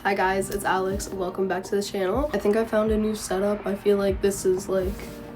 Hi guys, it's Alex. Welcome back to the channel. I think I found a new setup. I feel like this is like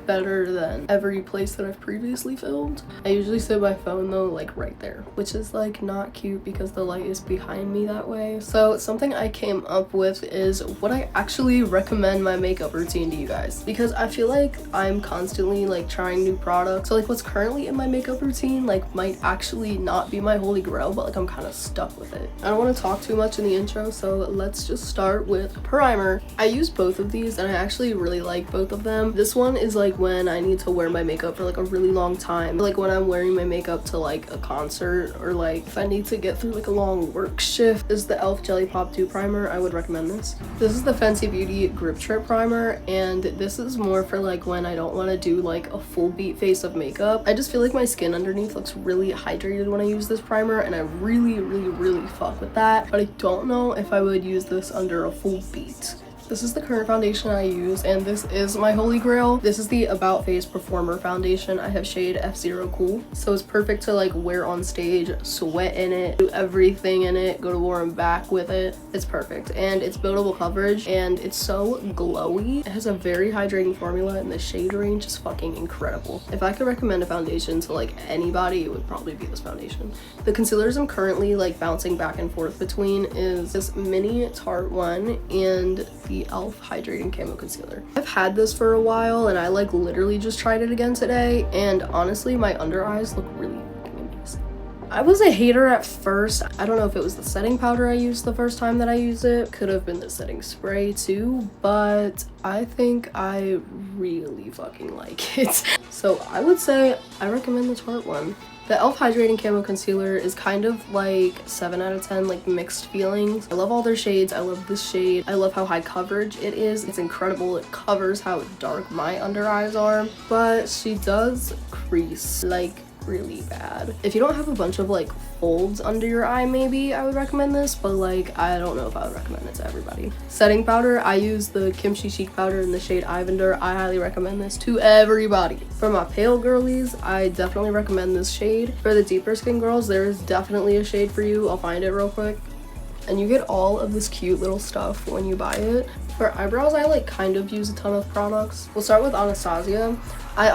better than every place that I've previously filmed. I usually sit my phone though like right there, which is like not cute because the light is behind me that way. So something I came up with is what I actually recommend my makeup routine to you guys, because I feel like I'm constantly like trying new products. So like what's currently in my makeup routine like might actually not be my holy grail, but like I'm kind of stuck with it. I don't want to talk too much in the intro, so let's just start with primer. I use both of these and I actually really like both of them. This one is like when I need to wear my makeup for like a really long time, like when I'm wearing my makeup to like a concert, or like if I need to get through like a long work shift. This is the e.l.f. Jelly Pop 2 primer. I would recommend this. This is the Fenty Beauty Grip Trip primer, and this is more for like when I don't want to do like a full beat face of makeup. I just feel like my skin underneath looks really hydrated when I use this primer, and I really fuck with that, but I don't know if I would use this under a full beat. This is the current foundation I use, and this is my holy grail. This is the About Face Performer foundation. I have shade F0 Cool, so it's perfect to like wear on stage, sweat in it, do everything in it, go to war and back with it. It's perfect, and it's buildable coverage, and it's so glowy. It has a very hydrating formula, and the shade range is fucking incredible. If I could recommend a foundation to like anybody, it would probably be this foundation. The concealers I'm currently like bouncing back and forth between is this mini Tarte one and the e.l.f. Hydrating Camo Concealer. I've had this for a while, and I like literally just tried it again today, and honestly my under eyes look really fucking amazing. I was a hater at first. I don't know if it was the setting powder I used the first time that I used it. Could have been the setting spray too, but I think I really fucking like it. So I would say I recommend the Tarte one. The e.l.f. Hydrating Camo Concealer is kind of like 7 out of 10, like mixed feelings. I love all their shades. I love this shade. I love how high coverage it is. It's incredible. It covers how dark my under eyes are, but she does crease like really bad. If you don't have a bunch of like folds under your eye, maybe I would recommend this, but like I don't know if I would recommend it to everybody. Setting powder, I use the Kimchi Chic powder in the shade Eyeliner. I highly recommend this to everybody. For my pale girlies, I definitely recommend this shade. For the deeper skin girls, there is definitely a shade for you. I'll find it real quick. And you get all of this cute little stuff when you buy it. For eyebrows, I like kind of use a ton of products. We'll start with Anastasia. I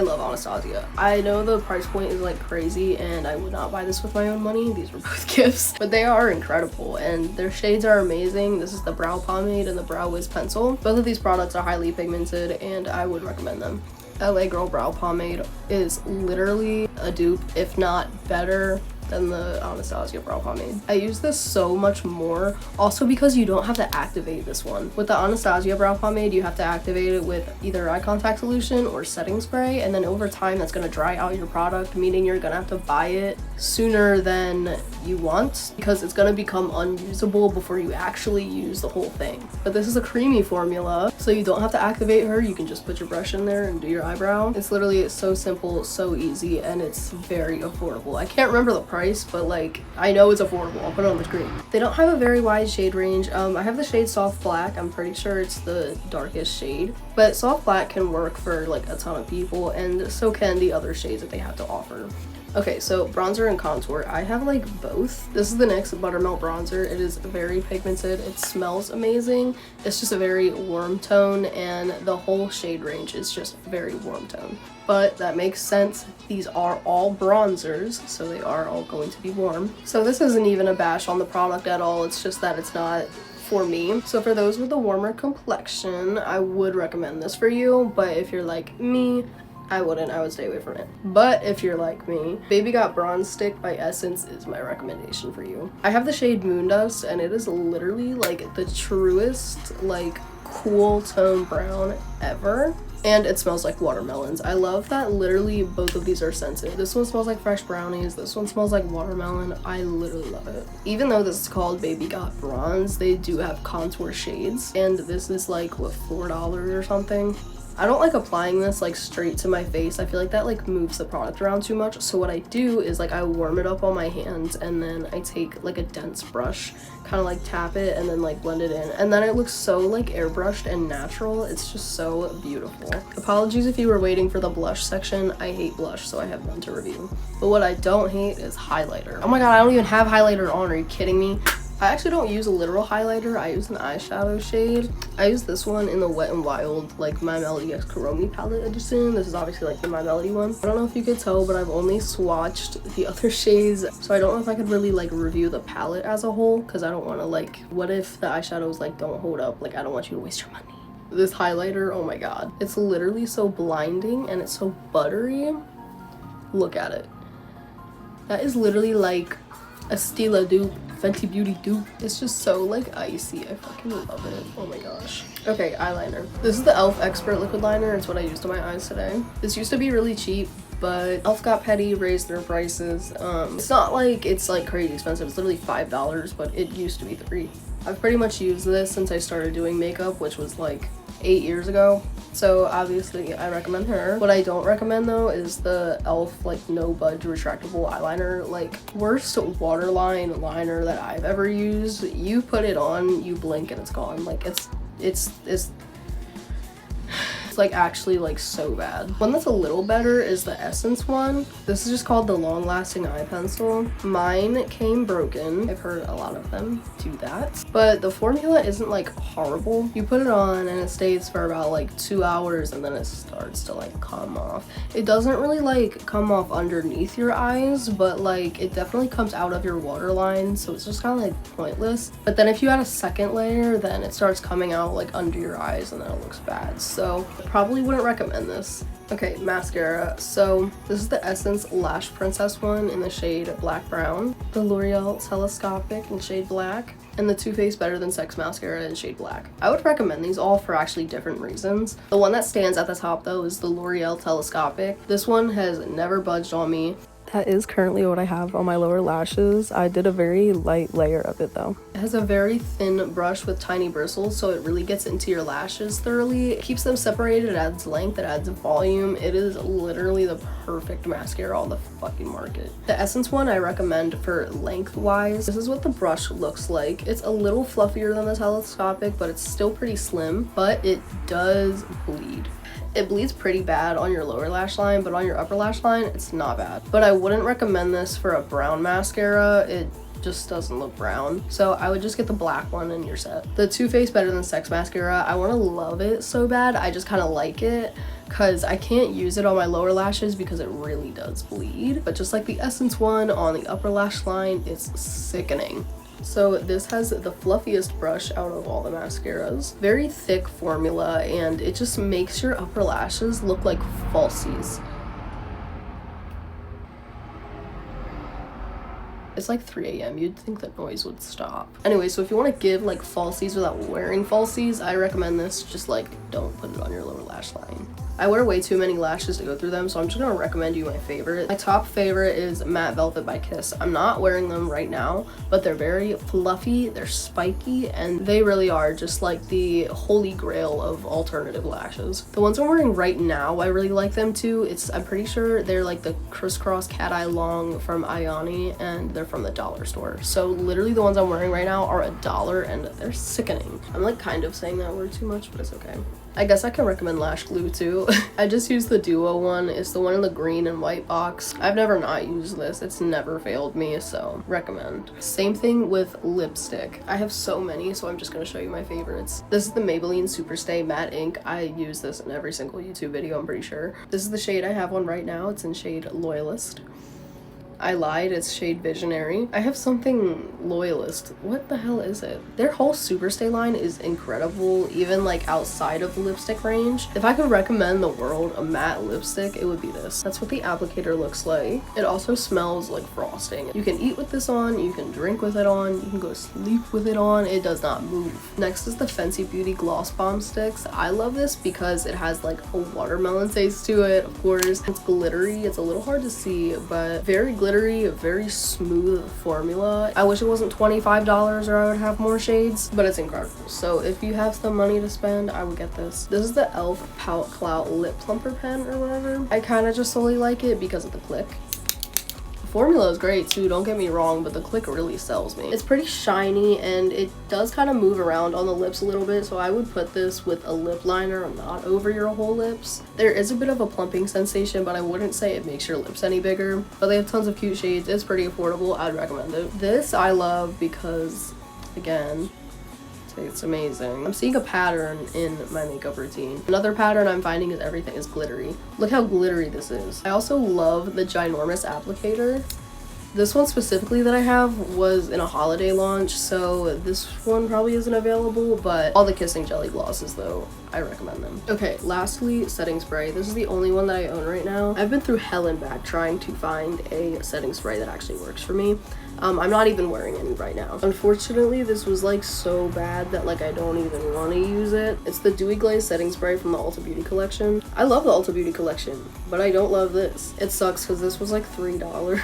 love Anastasia. I know the price point is like crazy, and I would not buy this with my own money. These were both gifts, but they are incredible, and their shades are amazing. This is the Brow Pomade and the Brow Wiz Pencil. Both of these products are highly pigmented, and I would recommend them. LA Girl Brow Pomade is literally a dupe, if not better than the Anastasia brow pomade. I use this so much more, also because you don't have to activate this one. With the Anastasia brow pomade, you have to activate it with either eye contact solution or setting spray, and then over time that's gonna dry out your product, meaning you're gonna have to buy it sooner than you want, because it's gonna become unusable before you actually use the whole thing. But this is a creamy formula, so you don't have to activate her. You can just put your brush in there and do your eyebrow. It's literally so simple, so easy, and it's very affordable. I can't remember the price, but like I know it's affordable. I'll put it on the screen. They don't have a very wide shade range. I have the shade Soft Black. I'm pretty sure it's the darkest shade, but Soft Black can work for like a ton of people, and so can the other shades that they have to offer. Okay, so bronzer and contour, I have like both. This is the NYX Buttermelt Bronzer. It is very pigmented. It smells amazing. It's just a very warm tone, and the whole shade range is just very warm tone. But that makes sense. These are all bronzers, so they are all going to be warm. So this isn't even a bash on the product at all. It's just that it's not for me. So for those with a warmer complexion, I would recommend this for you, but if you're like me, I wouldn't. I would stay away from it. But if you're like me, Baby Got Bronze Stick by Essence is my recommendation for you. I have the shade Moon Dust, and it is literally like the truest like cool tone brown ever, and it smells like watermelons. I love that literally both of these are scented. This one smells like fresh brownies, this one smells like watermelon. I literally love it. Even though this is called Baby Got Bronze, they do have contour shades, and this is like what, $4 or something. I don't like applying this like straight to my face. I feel like that like moves the product around too much. So what I do is like I warm it up on my hands, and then I take like a dense brush, kind of like tap it and then like blend it in, and then it looks so like airbrushed and natural. It's just so beautiful. Apologies if you were waiting for the blush section. I hate blush, so I have none to review. But what I don't hate is highlighter. Oh my god, I don't even have highlighter on. Are you kidding me? I actually don't use a literal highlighter, I use an eyeshadow shade. I use this one in the Wet n Wild, like My Melody X Kuromi palette edition. This is obviously like the My Melody one. I don't know if you could tell, but I've only swatched the other shades, so I don't know if I could really like review the palette as a whole, because I don't want to like, what if the eyeshadows like don't hold up? Like, I don't want you to waste your money. This highlighter, oh my god, it's literally so blinding and it's so buttery. Look at it. That is literally like a Stila dupe, Fenty Beauty dupe. It's just so like icy. I fucking love it. Oh my gosh. Okay, eyeliner. This is the e.l.f. Expert Liquid Liner. It's what I used on my eyes today. This used to be really cheap, but e.l.f. got petty, raised their prices. It's not like it's like crazy expensive. It's literally $5, but it used to be $3. I've pretty much used this since I started doing makeup, which was like 8 years ago. So obviously I recommend her. What I don't recommend though is the e.l.f. like no budge retractable eyeliner. Like, worst waterline liner that I've ever used. You put it on, you blink and it's gone. Like, it's like actually like so bad. One that's a little better is the Essence one. This is just called the Long Lasting Eye Pencil. Mine came broken. I've heard a lot of them do that, but the formula isn't like horrible. You put it on and it stays for about like 2 hours and then it starts to like come off. It doesn't really like come off underneath your eyes, but like it definitely comes out of your waterline, so it's just kind of like pointless. But then if you add a second layer, then it starts coming out like under your eyes and then it looks bad. So probably wouldn't recommend this. Okay, mascara. So this is the Essence Lash Princess one in the shade Black Brown, the L'Oreal Telescopic in shade Black, and the Too Faced Better Than Sex mascara in shade Black. I would recommend these all for actually different reasons. The one that stands at the top though is the L'Oreal Telescopic. This one has never budged on me. That is currently what I have on my lower lashes. I did a very light layer of it though. It has a very thin brush with tiny bristles, so it really gets into your lashes thoroughly. It keeps them separated, it adds length, it adds volume. It is literally the perfect mascara on the fucking market. The Essence one I recommend for length-wise. This is what the brush looks like. It's a little fluffier than the telescopic, but it's still pretty slim, but it does bleed. It bleeds pretty bad on your lower lash line, but on your upper lash line, it's not bad. But I wouldn't recommend this for a brown mascara. It just doesn't look brown. So I would just get the black one and you're set. The Too Faced Better Than Sex mascara, I want to love it so bad. I just kind of like it because I can't use it on my lower lashes because it really does bleed. But just like the Essence one on the upper lash line, it's sickening. So this has the fluffiest brush out of all the mascaras. Very thick formula, and it just makes your upper lashes look like falsies. It's like 3 a.m. You'd think that noise would stop. Anyway, so if you want to give like falsies without wearing falsies, I recommend this. Just like don't put it on your lower lash line. I wear way too many lashes to go through them, so I'm just gonna recommend you my favorite. My top favorite is Matte Velvet by Kiss. I'm not wearing them right now, but they're very fluffy, they're spiky, and they really are just like the holy grail of alternative lashes. The ones I'm wearing right now, I really like them too. I'm pretty sure they're like the Crisscross Cat Eye Long from Ayani, and they're from the dollar store. So literally the ones I'm wearing right now are $1 and they're sickening. I'm like kind of saying that word too much, but it's okay. I guess I can recommend lash glue too. I just used the Duo one. It's the one in the green and white box. I've never not used this. It's never failed me, so recommend. Same thing with lipstick. I have so many, so I'm just gonna show you my favorites. This is the Maybelline Superstay Matte Ink. I use this in every single YouTube video, I'm pretty sure. This is the shade I have on right now. It's in shade Loyalist. I lied, it's shade Visionary. I have something Loyalist. What the hell is it? Their whole Superstay line is incredible, even like outside of the lipstick range. If I could recommend the world a matte lipstick, it would be this. That's what the applicator looks like. It also smells like frosting. You can eat with this on, you can drink with it on, you can go to sleep with it on. It does not move. Next is the Fenty Beauty Gloss Bomb Sticks. I love this because it has like a watermelon taste to it, of course. It's glittery, it's a little hard to see, but very glittery, very smooth formula. I wish it wasn't $25 or I would have more shades, but it's incredible. So if you have some money to spend, I would get this. This is the e.l.f. Pout Clout Lip Plumper Pen or whatever. I kind of just solely like it because of the click. Formula is great too, don't get me wrong, but the click really sells me. It's pretty shiny and it does kind of move around on the lips a little bit, so I would put this with a lip liner, not over your whole lips. There is a bit of a plumping sensation, but I wouldn't say it makes your lips any bigger. But they have tons of cute shades. It's pretty affordable. I'd recommend it. This I love because again. It's amazing. I'm seeing a pattern in my makeup routine. Another pattern I'm finding is everything is glittery. Look how glittery this is. I also love the ginormous applicator. This one specifically that I have was in a holiday launch, so this one probably isn't available, but all the Kissing Jelly glosses though, I recommend them. Okay, lastly, setting spray. This is the only one that I own right now. I've been through hell and back trying to find a setting spray that actually works for me. I'm not even wearing any right now. Unfortunately, this was like so bad that like I don't even want to use it. It's the Dewy Glaze setting spray from the Ulta Beauty collection. I love the Ulta Beauty collection, but I don't love this. It sucks because this was like $3.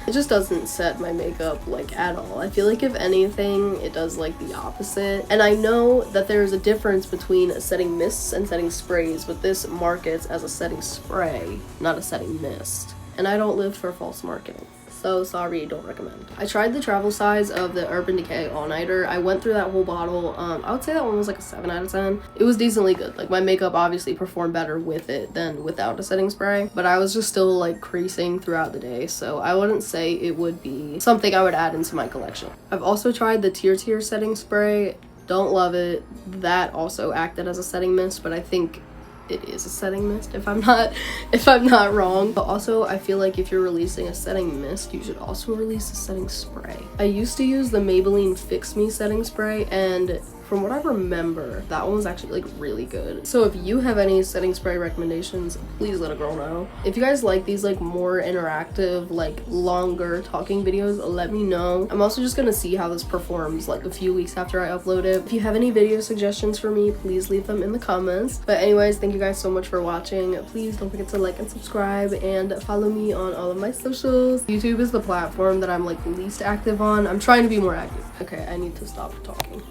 It just doesn't set my makeup like at all. I feel like if anything, it does like the opposite. And I know that there's a difference between setting mists and setting sprays, but this markets as a setting spray, not a setting mist. And I don't live for false marketing. So sorry, don't recommend. I tried the travel size of the Urban Decay All Nighter. I went through that whole bottle. I would say that one was like a 7 out of 10. It was decently good. Like my makeup obviously performed better with it than without a setting spray, but I was just still like creasing throughout the day, so I wouldn't say it would be something I would add into my collection. I've also tried the Tear setting spray. Don't love it. That also acted as a setting mist, but I think it is a setting mist if I'm not wrong. But also I feel like if you're releasing a setting mist, you should also release a setting spray. I used to use the Maybelline Fix Me setting spray, and from what I remember, that one was actually like really good. So if you have any setting spray recommendations, please let a girl know. If you guys like these like more interactive, like longer talking videos, let me know. I'm also just gonna see how this performs like a few weeks after I upload it. If you have any video suggestions for me, please leave them in the comments. But anyways, thank you guys so much for watching. Please don't forget to like and subscribe and follow me on all of my socials. YouTube is the platform that I'm like least active on. I'm trying to be more active. Okay, I need to stop talking.